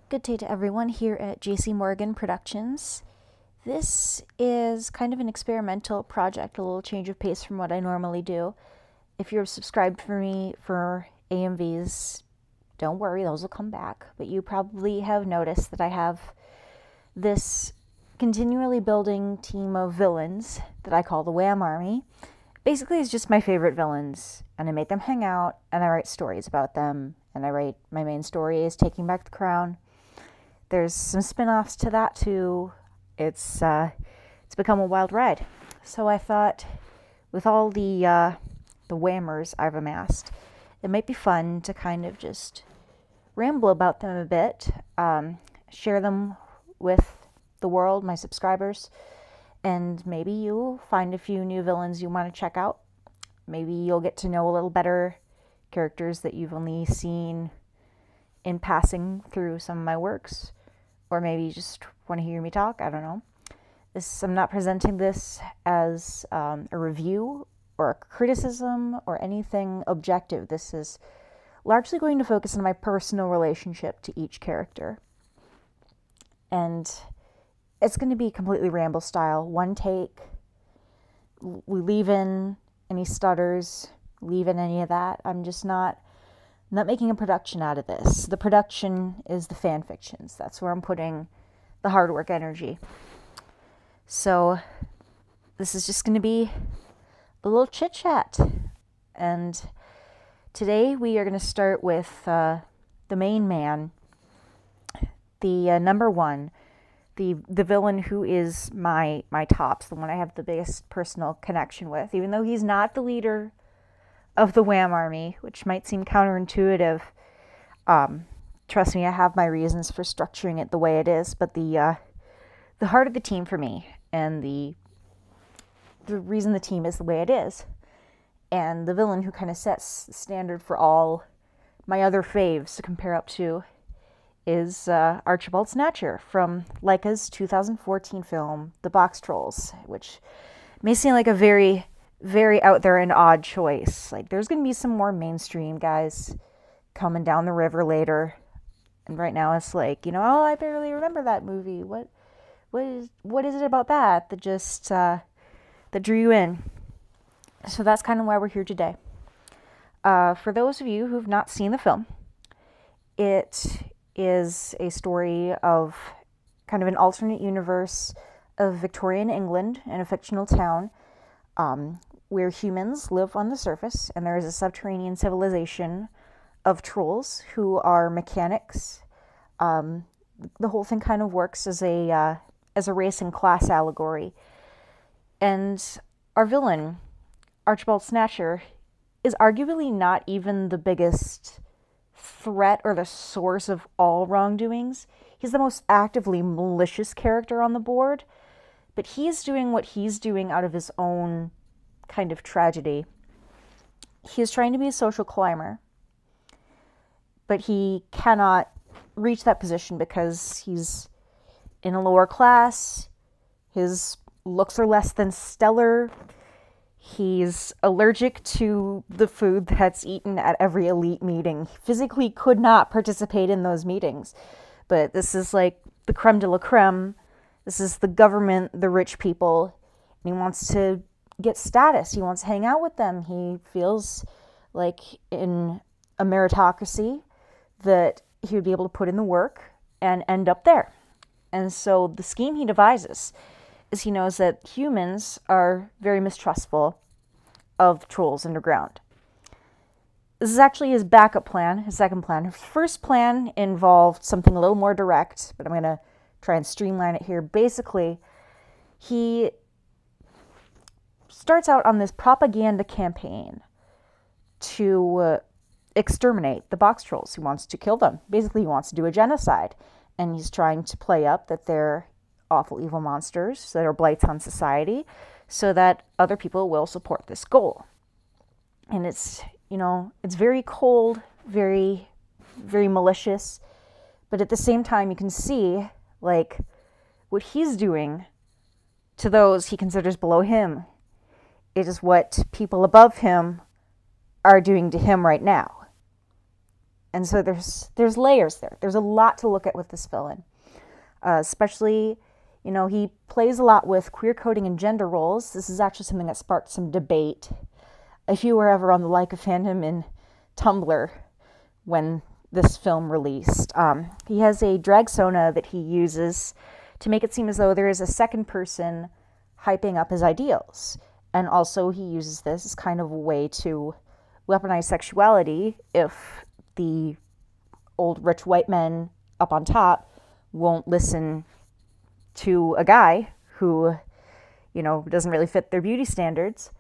Good day to everyone here at JC Morgan Productions. This is kind of an experimental project, a little change of pace from what I normally do. If you're subscribed for me for AMVs, don't worry, those will come back. But you probably have noticed that I have this continually building team of villains that I call the Wham Army. Basically, it's just my favorite villains, and I make them hang out, and I write stories about them, and my main story is Taking Back the Crown. There's some spin-offs to that too. It's become a wild ride. So I thought, with all the whammers I've amassed, it might be fun to kind of just ramble about them a bit, share them with the world, my subscribers, and maybe you'll find a few new villains you want to check out. Maybe you'll get to know a little better characters that you've only seen in passing through some of my works. Or maybe you just want to hear me talk. I don't know. I'm not presenting this as a review or a criticism or anything objective. This is largely going to focus on my personal relationship to each character. And it's going to be completely ramble style. One take. We leave in any stutters, leave in any of that. I'm just not making a production out of this. The production is the fan fictions. That's where I'm putting the hard work energy. So this is just going to be a little chit chat. And today we are going to start with the main man, the number one, the villain who is my tops, the one I have the biggest personal connection with, even though he's not the leader of the Wham Army, which might seem counterintuitive. Trust me, I have my reasons for structuring it the way it is, but the heart of the team for me, and the reason the team is the way it is, and the villain who kind of sets the standard for all my other faves to compare up to, is Archibald Snatcher from Laika's 2014 film, The Box Trolls, which may seem like a very out there and odd choice. Like, there's going to be some more mainstream guys coming down the river later. And right now it's like, oh, I barely remember that movie. What is it about that just, that drew you in? So that's kind of why we're here today. For those of you who've not seen the film, it is a story of kind of an alternate universe of Victorian England in a fictional town, where humans live on the surface, and there is a subterranean civilization of trolls who are mechanics. The whole thing kind of works as a race and class allegory. And our villain, Archibald Snatcher, is arguably not even the biggest threat or the source of all wrongdoings. He's the most actively malicious character on the board, but he's doing what he's doing out of his own kind of tragedy. He's trying to be a social climber, but he cannot reach that position because he's in a lower class. His looks are less than stellar. He's allergic to the food that's eaten at every elite meeting. He physically could not participate in those meetings. But this is like the creme de la creme. This is the government, the rich people. And he wants to get status. He wants to hang out with them. He feels like in a meritocracy that he would be able to put in the work and end up there. And so the scheme he devises is he knows that humans are very mistrustful of trolls underground. This is actually his backup plan, his second plan. His first plan involved something a little more direct, but I'm going to try and streamline it here. Basically, he starts out on this propaganda campaign to exterminate the box trolls. He wants to kill them. Basically, he wants to do a genocide. And he's trying to play up that they're awful evil monsters that are blights on society so that other people will support this goal. And it's very cold, very, very malicious. But at the same time, you can see, like, what he's doing to those he considers below him. It is what people above him are doing to him right now. And so there's layers there. There's a lot to look at with this villain. Especially, you know, he plays a lot with queer coding and gender roles. This is actually something that sparked some debate. If you were ever on the Laika fandom in Tumblr when this film released, he has a drag sona that he uses to make it seem as though there is a second person hyping up his ideals. And also he uses this as kind of a way to weaponize sexuality if the old rich white men up on top won't listen to a guy who, you know, doesn't really fit their beauty standards.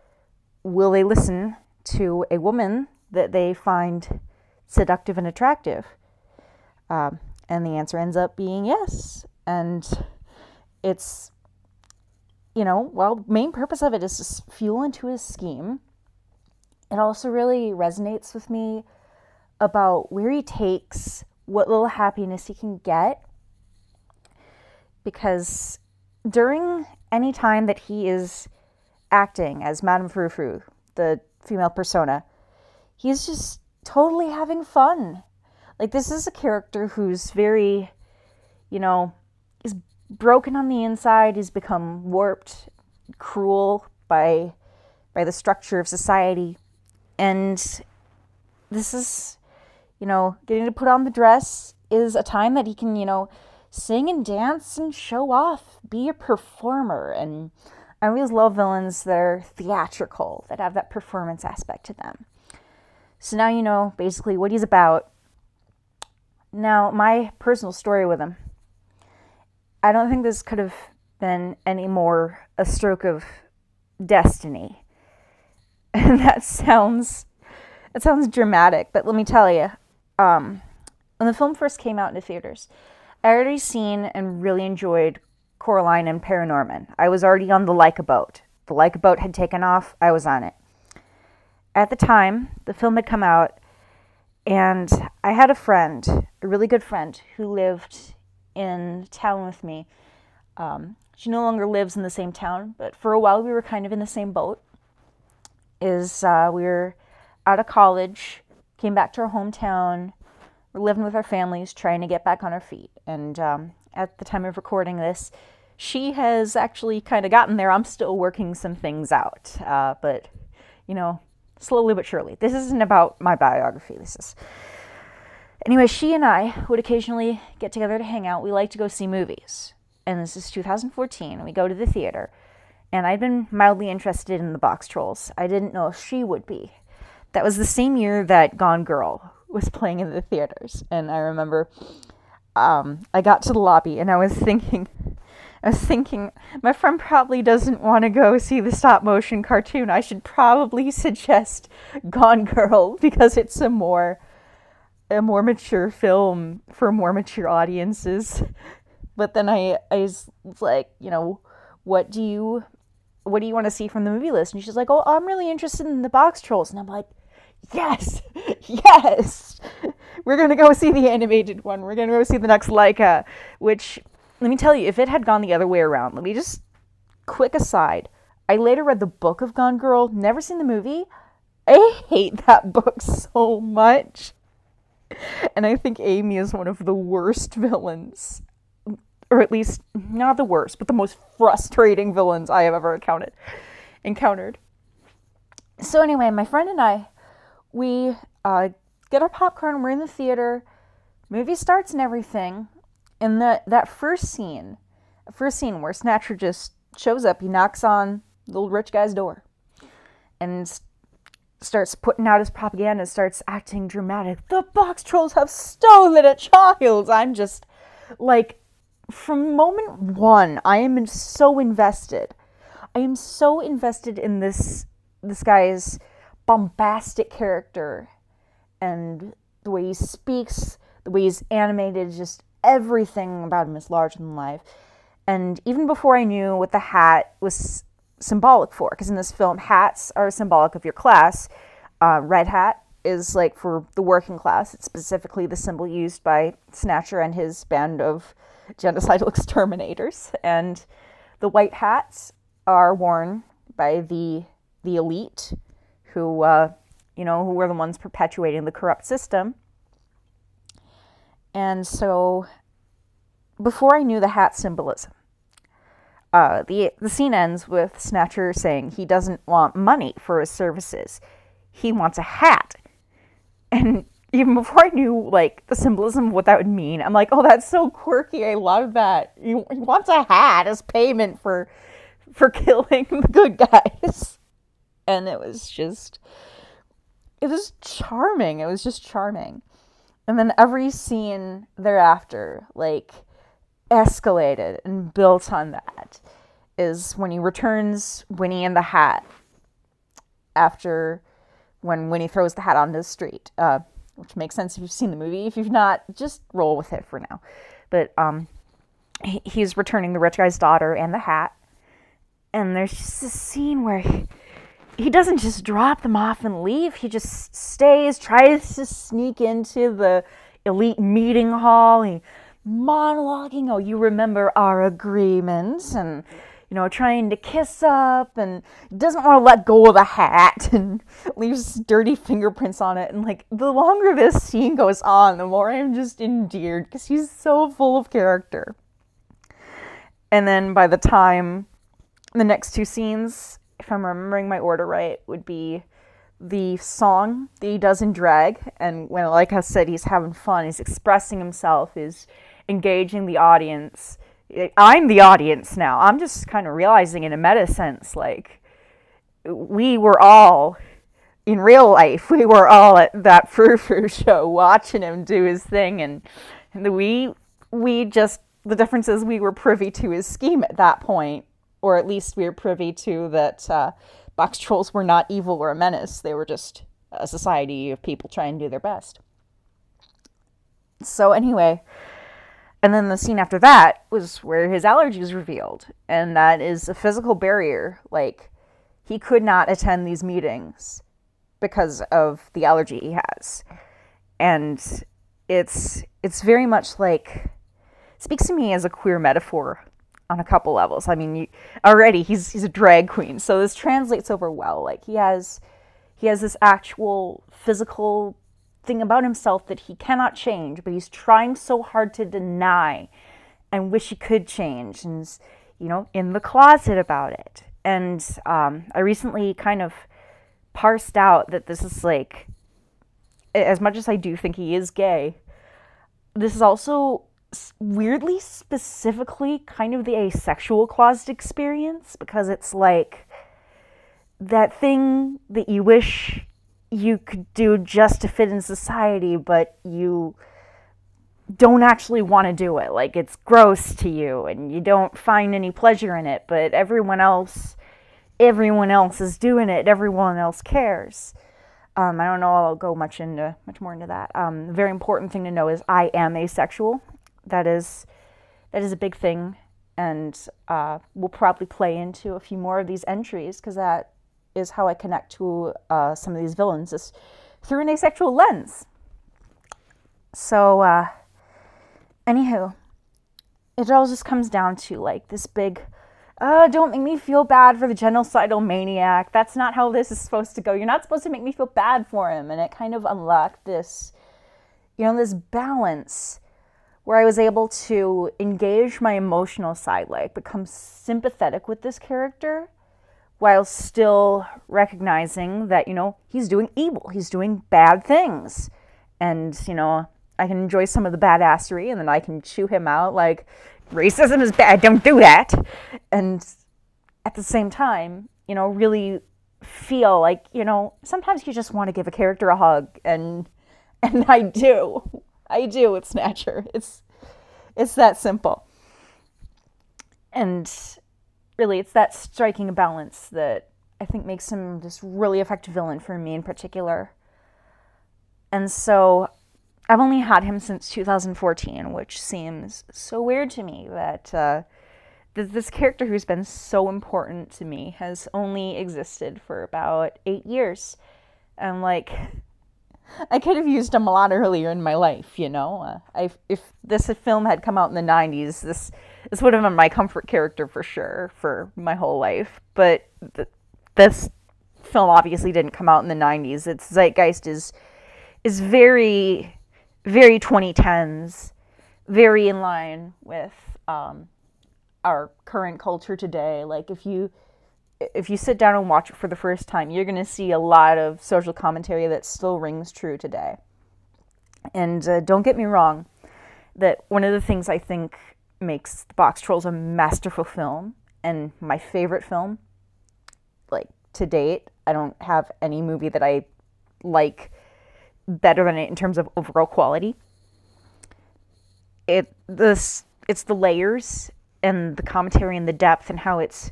Will they listen to a woman that they find seductive and attractive? And the answer ends up being yes. And it's, you know, while the main purpose of it is to fuel into his scheme, it also really resonates with me about where he takes what little happiness he can get. Because during any time that he is acting as Madame Frou Frou, the female persona, he's just totally having fun. Like, this is a character who's very, you know, is broken on the inside. He's become warped, cruel by the structure of society. And this is, you know, getting to put on the dress is a time that he can, you know, sing and dance and show off, be a performer. And I always love villains that are theatrical, that have that performance aspect to them. So now you know basically what he's about. Now, my personal story with him. I don't think this could have been any more a stroke of destiny. And that sounds dramatic, but let me tell you, when the film first came out into theaters, I had already seen and really enjoyed Coraline and Paranorman. I was already on the Laika boat. The Laika boat had taken off. I was on it. At the time, the film had come out, and I had a friend, a really good friend, who lived in town with me. She no longer lives in the same town, but for a while we were kind of in the same boat. We were out of college, came back to our hometown, we're living with our families, trying to get back on our feet. And at the time of recording this, she has actually kind of gotten there. I'm still working some things out, but, you know, slowly but surely. This isn't about my biography. Anyway, she and I would occasionally get together to hang out. We like to go see movies. And this is 2014. We go to the theater. And I'd been mildly interested in the Box Trolls. I didn't know if she would be. That was the same year that Gone Girl was playing in the theaters. And I remember I got to the lobby and I was thinking, my friend probably doesn't want to go see the stop motion cartoon. I should probably suggest Gone Girl because it's a more mature film for more mature audiences. But then I was like, you know, what do you want to see from the movie list? And she's like, oh, I'm really interested in the Box Trolls. And I'm like, yes, we're going to go see the animated one. We're going to go see the next Laika, which, let me tell you, if it had gone the other way around, let me just, quick aside, I later read the book of Gone Girl, never seen the movie. I hate that book so much. And I think Amy is one of the worst villains. Or at least, not the worst, but the most frustrating villains I have ever encountered. So anyway, my friend and I, we get our popcorn, we're in the theater, movie starts and everything, and that first scene where Snatcher just shows up, he knocks on the little rich guy's door, and starts putting out his propaganda, starts acting dramatic. The Box Trolls have stolen a child! I'm just, like, from moment one, I am so invested. I am so invested in this guy's bombastic character and the way he speaks, the way he's animated, just everything about him is larger than life. And even before I knew what the hat was symbolic for, because in this film, hats are symbolic of your class. Red hat is like for the working class. It's specifically the symbol used by Snatcher and his band of genocidal exterminators. And the white hats are worn by the elite, who were the ones perpetuating the corrupt system. And so, before I knew the hat symbolism, the scene ends with Snatcher saying he doesn't want money for his services. He wants a hat. And even before I knew, like, the symbolism of what that would mean, I'm like, oh, that's so quirky. I love that. He wants a hat as payment for killing the good guys. And it was charming. It was just charming. And then every scene thereafter, like, escalated and built on that, is when he returns Winnie and the hat after when Winnie throws the hat onto the street, which makes sense if you've seen the movie. If you've not, just roll with it for now. But he's returning the rich guy's daughter and the hat, and there's just this scene where he doesn't just drop them off and leave. He just stays, tries to sneak into the elite meeting hall. He monologuing, oh, you remember our agreements, and, you know, trying to kiss up, and doesn't want to let go of the hat, and leaves dirty fingerprints on it. And, like, the longer this scene goes on, the more I'm just endeared, because he's so full of character. And then by the time the next two scenes, if I'm remembering my order right, would be the song that he does in drag, and when, like I said, he's having fun, he's expressing himself, he's engaging the audience. I'm the audience now. I'm just kind of realizing in a meta sense, like, we were all, in real life, we were all at that Frou Frou show watching him do his thing, and we just, the difference is we were privy to his scheme at that point, or at least we were privy to that box trolls were not evil or a menace. They were just a society of people trying to do their best. So anyway, and then the scene after that was where his allergy is revealed. And that is a physical barrier. Like, he could not attend these meetings because of the allergy he has. And it's very much like, speaks to me as a queer metaphor on a couple levels. I mean, already he's a drag queen, so this translates over well. Like, he has this actual physical thing about himself that he cannot change, but he's trying so hard to deny and wish he could change, and is, you know, in the closet about it. And I recently kind of parsed out that this is, like, as much as I do think he is gay, this is also weirdly specifically kind of the asexual closet experience, because it's like that thing that you wish you could do just to fit in society, but you don't actually want to do it. Like, it's gross to you and you don't find any pleasure in it, but everyone else is doing it. Everyone else cares. I don't know, I'll go much more into that. The very important thing to know is I am asexual. That is a big thing, and we'll probably play into a few more of these entries, because that is how I connect to some of these villains, is through an asexual lens. So, anywho, it all just comes down to, like, this big, don't make me feel bad for the genocidal maniac. That's not how this is supposed to go. You're not supposed to make me feel bad for him. And it kind of unlocked this, you know, this balance where I was able to engage my emotional side, like, become sympathetic with this character, while still recognizing that, you know, he's doing evil, he's doing bad things. And, you know, I can enjoy some of the badassery, and then I can chew him out like, racism is bad, don't do that. And at the same time, you know, really feel like, you know, sometimes you just want to give a character a hug, and I do with Snatcher. It's that simple. And really, it's that striking balance that I think makes him this really effective villain for me in particular. And so I've only had him since 2014, which seems so weird to me that this character who's been so important to me has only existed for about 8 years. And, like, I could have used him a lot earlier in my life, you know? If this film had come out in the 90s, this would have been my comfort character for sure for my whole life. But this film obviously didn't come out in the 90s. Its zeitgeist is very, very 2010s, very in line with our current culture today. Like if you sit down and watch it for the first time, you're going to see a lot of social commentary that still rings true today. And don't get me wrong, that one of the things I think makes The Box Trolls a masterful film, and my favorite film, like, to date. I don't have any movie that I like better than it in terms of overall quality. It's the layers and the commentary and the depth and how it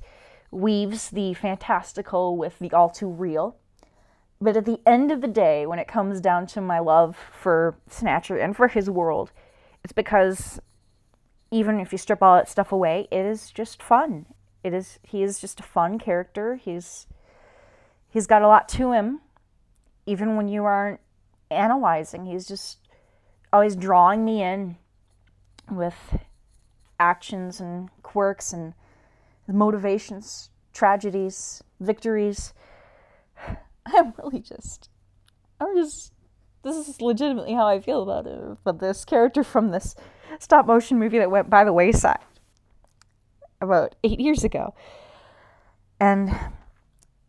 weaves the fantastical with the all too real. But at the end of the day, when it comes down to my love for Snatcher and for his world, it's because even if you strip all that stuff away, it is just fun. He is just a fun character. He's got a lot to him, even when you aren't analyzing. He's just always drawing me in with actions and quirks and motivations, tragedies, victories. This is legitimately how I feel about it. But this character from this stop motion movie that went by the wayside about 8 years ago. And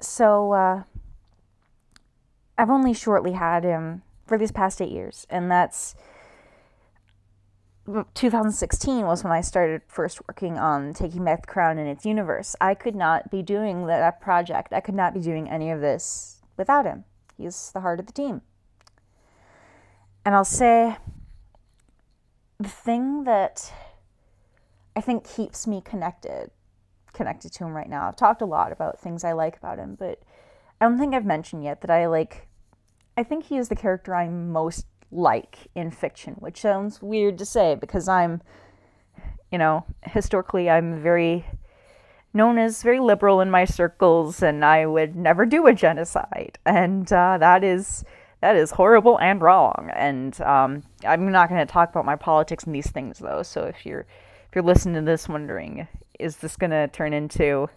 so I've only shortly had him for these past 8 years, and that's 2016 was when I started first working on Taking Back the Crown and its universe. I could not be doing that project. I could not be doing any of this without him. He's the heart of the team. And I'll say the thing that I think keeps me connected to him right now. I've talked a lot about things I like about him, but I don't think I've mentioned yet that I think he is the character I most like in fiction, which sounds weird to say because I'm, historically I'm known as very liberal in my circles, and I would never do a genocide, and that is horrible and wrong. And I'm not going to talk about my politics and these things though. So if you're listening to this wondering, is this going to turn into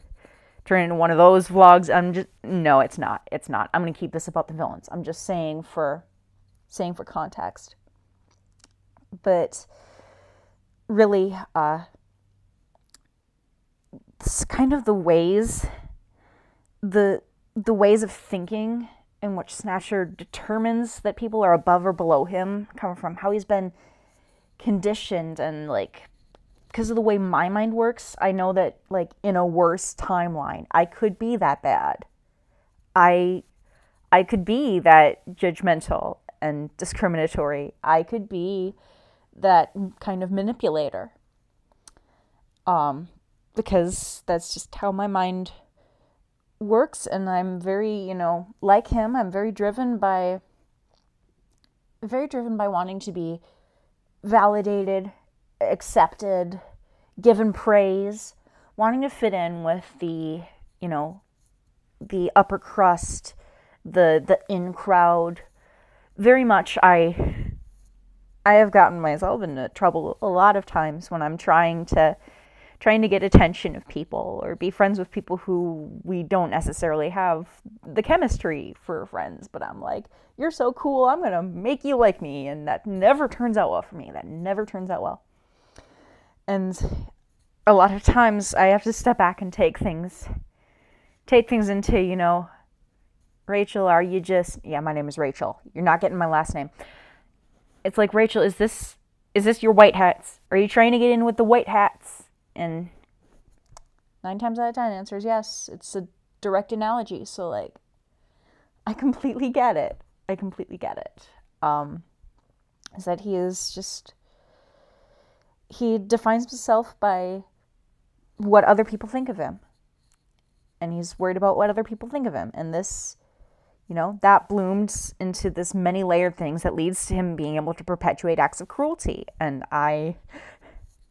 one of those vlogs? No, it's not. I'm going to keep this about the villains. I'm just saying for context. But really, it's kind of the ways of thinking in which Snatcher determines that people are above or below him come from how he's been conditioned, and like, because of the way my mind works, I know that like in a worse timeline, I could be that bad. I could be that judgmental and discriminatory. I could be that kind of manipulator. Because that's just how my mind works, and I'm very, like him, I'm very driven by wanting to be validated, accepted, given praise, wanting to fit in with the upper crust, the in crowd. Very much I have gotten myself into trouble a lot of times when I'm trying to get attention of people or be friends with people who we don't necessarily have the chemistry for friends. But I'm like, you're so cool, I'm going to make you like me. And that never turns out well for me. That never turns out well. And a lot of times I have to step back and take things into, Rachel, are you just... Yeah, my name is Rachel. You're not getting my last name. It's like, Rachel, is this your white hats? Are you trying to get in with the white hats? And 9 times out of 10, the answer is yes. It's a direct analogy. So, like, I completely get it. Is that he is just... He defines himself by what other people think of him. And he's worried about what other people think of him. And this... that bloomed into this many-layered things that leads to him being able to perpetuate acts of cruelty. And I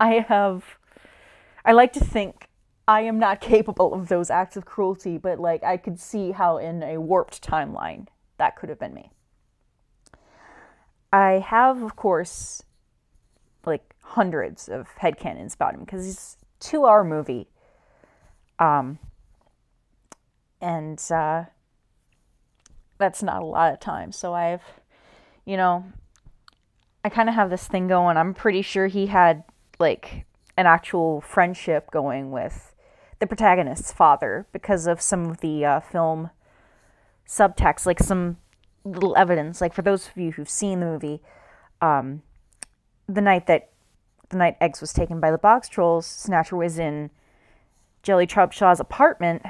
like to think I am not capable of those acts of cruelty, but like I could see how in a warped timeline that could have been me. I have, of course, like hundreds of headcanons about him because he's a 2-hour movie. And that's not a lot of time. So I I kind of have this thing going. I'm pretty sure he had like an actual friendship going with the protagonist's father because of some of the film subtext, like some little evidence. Like for those of you who've seen the movie, the night Eggs was taken by the box trolls, Snatcher was in Jelly Trubshaw's apartment,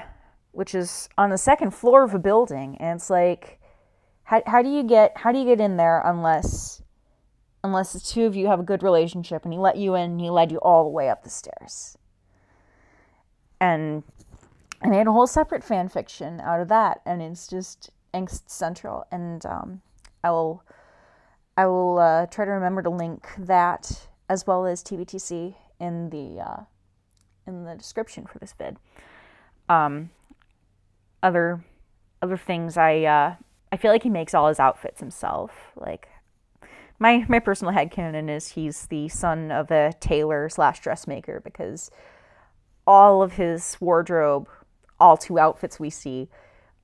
which is on the second floor of a building, and it's like, how do you get in there unless the two of you have a good relationship and he let you in and he led you all the way up the stairs. And I made a whole separate fan fiction out of that, and it's just angst central. And I will try to remember to link that as well as TBTC in the description for this vid. Other things, I feel like he makes all his outfits himself. Like my personal headcanon is he's the son of a tailor / dressmaker, because all of his wardrobe, all 2 outfits we see,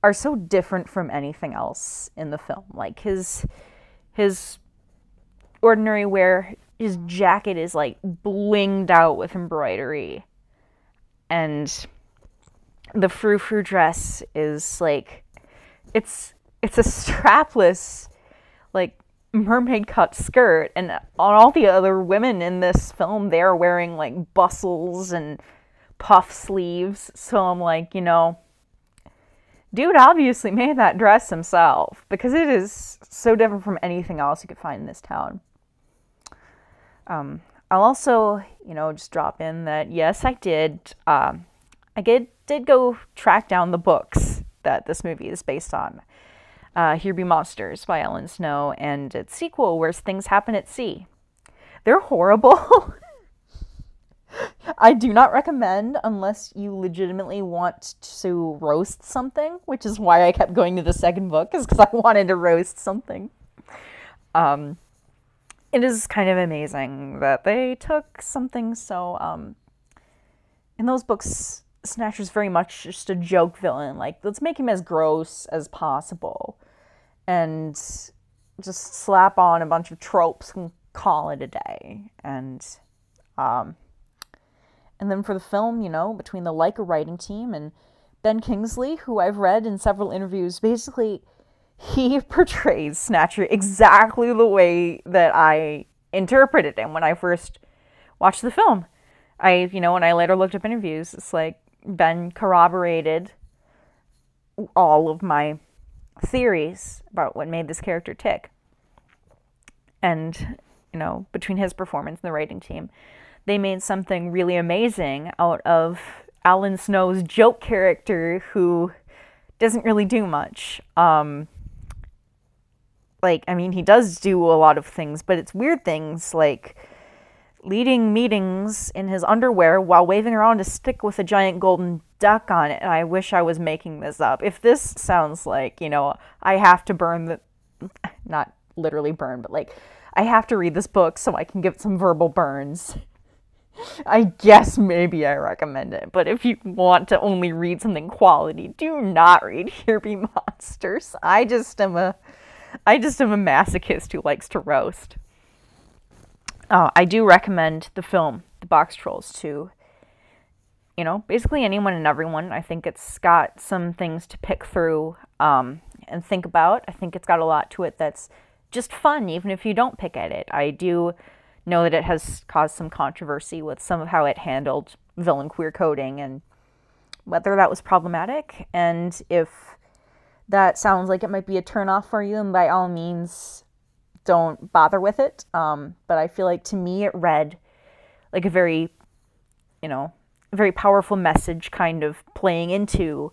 are so different from anything else in the film. Like his ordinary wear, his jacket is like blinged out with embroidery, and the frou-frou dress is like, it's a strapless like mermaid cut skirt, and on all the other women in this film, they're wearing like bustles and puff sleeves. So I'm like, dude obviously made that dress himself, because it is so different from anything else you could find in this town. I'll also, just drop in that, yes, I did go track down the books that this movie is based on. Here Be Monsters by Ellen Snow, and its sequel, Where Things Happen at Sea. They're horrible. I do not recommend unless you legitimately want to roast something, which is why I kept going to the second book, is because I wanted to roast something. It is kind of amazing that they took something so, in those books, Snatcher's very much just a joke villain. Like, let's make him as gross as possible and just slap on a bunch of tropes and call it a day. And then for the film, between the Laika writing team and Ben Kingsley, who I've read in several interviews, basically he portrays Snatcher exactly the way that I interpreted him when I first watched the film. When I later looked up interviews, it's like Ben corroborated all of my theories about what made this character tick. And, between his performance and the writing team, they made something really amazing out of Alan Snow's joke character, who doesn't really do much. He does do a lot of things, but it's weird things, like leading meetings in his underwear while waving around a stick with a giant golden duck on it. And I wish I was making this up. If this sounds like, I have to burn not literally burn, but like, I have to read this book so I can give it some verbal burns, I guess maybe I recommend it. But if you want to only read something quality, do not read Here Be Monsters. I just am a masochist who likes to roast. I do recommend the film, The Box Trolls, to, basically anyone and everyone. I think it's got some things to pick through and think about. I think it's got a lot to it that's just fun, even if you don't pick at it. I do know that it has caused some controversy with some of how it handled villain queer coding and whether that was problematic. And if that sounds like it might be a turnoff for you, then by all means, don't bother with it. But I feel like, to me, it read like a very, very powerful message, kind of playing into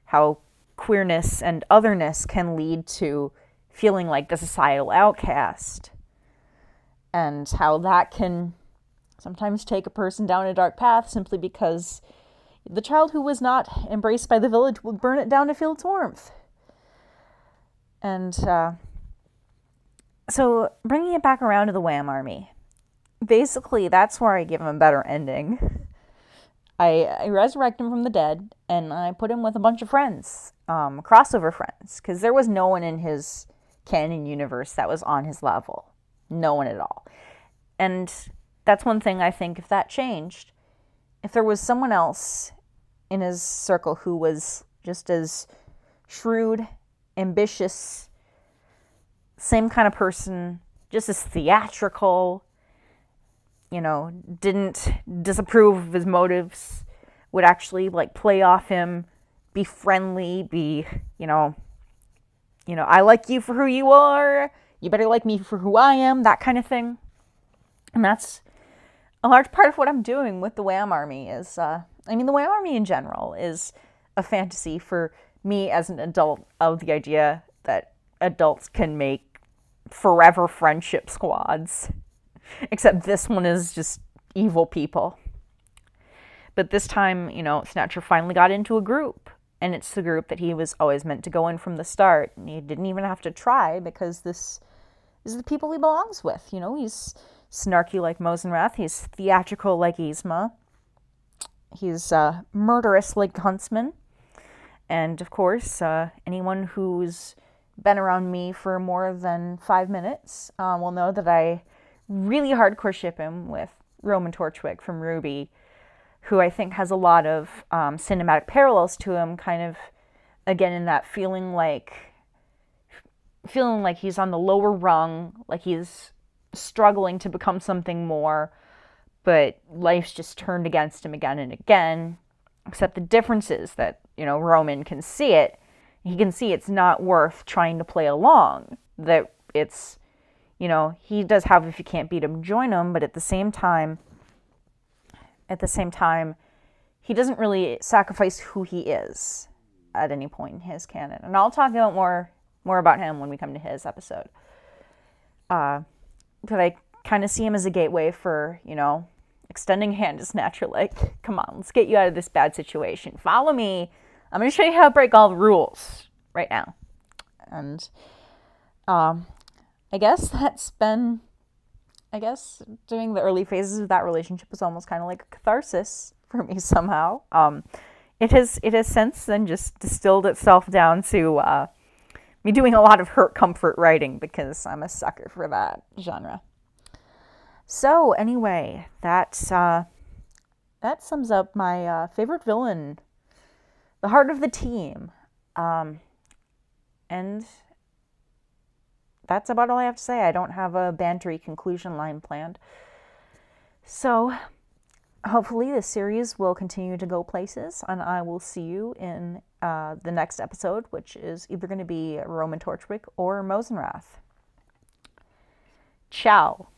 how queerness and otherness can lead to feeling like the societal outcast, and how that can sometimes take a person down a dark path simply because the child who was not embraced by the village would burn it down to feel its warmth. And so bringing it back around to the Wham Army, basically that's where I give him a better ending. I resurrect him from the dead, and I put him with a bunch of friends, crossover friends, because there was no one in his canon universe that was on his level. No one at all. And that's one thing I think, if that changed, if there was someone else in his circle who was just as shrewd, ambitious, same kind of person, just as theatrical, didn't disapprove of his motives, would actually like play off him, be friendly, be, I like you for who you are, you better like me for who I am, that kind of thing. And that's a large part of what I'm doing with the Wham Army is, the Wham Army in general is a fantasy for me as an adult of the idea that adults can make forever friendship squads. Except this one is just evil people. But this time, Snatcher finally got into a group. And it's the group that he was always meant to go in from the start. And he didn't even have to try, because this is the people he belongs with. He's snarky like Mosenrath. He's theatrical like Yzma. He's murderous like Huntsman. And of course, anyone who's been around me for more than 5 minutes will know that I really hardcore ship him with Roman Torchwick from RWBY, who I think has a lot of cinematic parallels to him, kind of, again, in that feeling like he's on the lower rung, like he's struggling to become something more, but life's just turned against him again and again. Except the difference is that, Roman can see it. He can see it's not worth trying to play along. That it's, he does have if you can't beat him, join him, but at the same time, he doesn't really sacrifice who he is at any point in his canon. And I'll talk about more about him when we come to his episode. But I kind of see him as a gateway for, extending a hand to Snatcher, like, come on, let's get you out of this bad situation. Follow me. I'm going to show you how to break all the rules right now. And I guess doing the early phases of that relationship was almost kind of like a catharsis for me somehow. It has since then just distilled itself down to me doing a lot of hurt comfort writing, because I'm a sucker for that genre. So anyway, that sums up my favorite villain, the heart of the team, and that's about all I have to say. I don't have a bantery conclusion line planned. So hopefully this series will continue to go places, and I will see you in the next episode, which is either going to be Roman Torchwick or Mosenrath. Ciao.